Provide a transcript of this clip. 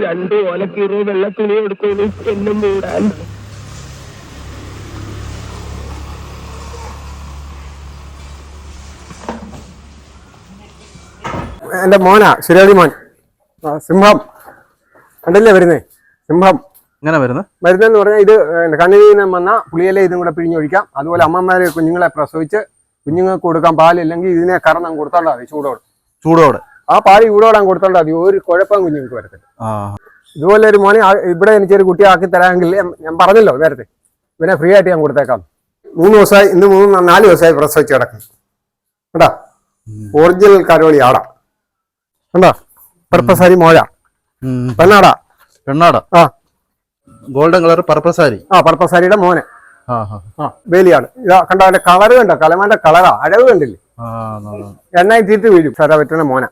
2 ഓലക്കീറോ വെള്ള തുണി എടുക്കുന്നു എന്നെ മൂടാൻ. എന്റെ മോനാ ശരിയാടി മോൻ. സിംഹം കണ്ടല്ലേ വരുന്നേ? സിംഹം ഇങ്ങനെ വരുന്നെന്ന് പറഞ്ഞാൽ ഇത് കണ്ണിനീനം വന്ന പുളിയില ഇതും കൂടെ പിഴിഞ്ഞൊഴിക്കാം. അതുപോലെ അമ്മമാര് കുഞ്ഞുങ്ങളെ പ്രസവിച്ച് കുഞ്ഞുങ്ങൾക്ക് കൊടുക്കാൻ പാലില്ലെങ്കിൽ ഇതിനെ കറന്ന് കൊടുത്തോണ്ടാ മതി. ചൂടോടെ ആ പാല് ചൂടോടെ കൊടുത്തോണ്ടാ മതി. ഒരു കുഴപ്പം കുഞ്ഞുങ്ങൾക്ക് വരത്തില്ല. ഇതുപോലെ ഒരു മോനെ ഇവിടെ എനിക്കൊരു കുട്ടിയെ ആക്കി തരാമെങ്കിൽ ഞാൻ പറഞ്ഞല്ലോ നേരത്തെ, ഇവനെ ഫ്രീ ആയിട്ട് ഞാൻ കൊടുത്തേക്കാം. 3 ദിവസമായി, ഇന്ന് 4 ദിവസമായി പ്രസവിച്ച് കിടക്കും കേട്ടാ. ഒറിജിനൽ കരോളി ആടാ കണ്ടോ? പർപ്പിൾ സാരി മോഴ പെണ്ണാടാ. ആ golden colour purple sari. Purple സാരിയുടെ മോനെ വേലിയാണ്. ഇതാ കണ്ടോ? അവന്റെ കളറ് കണ്ടോ? കലമാന്റെ കളറാ. അഴവ് കണ്ടില്ലേ? എണ്ണയും തീറ്റ് വീഴും. സാരാ പറ്റുന്ന മോന.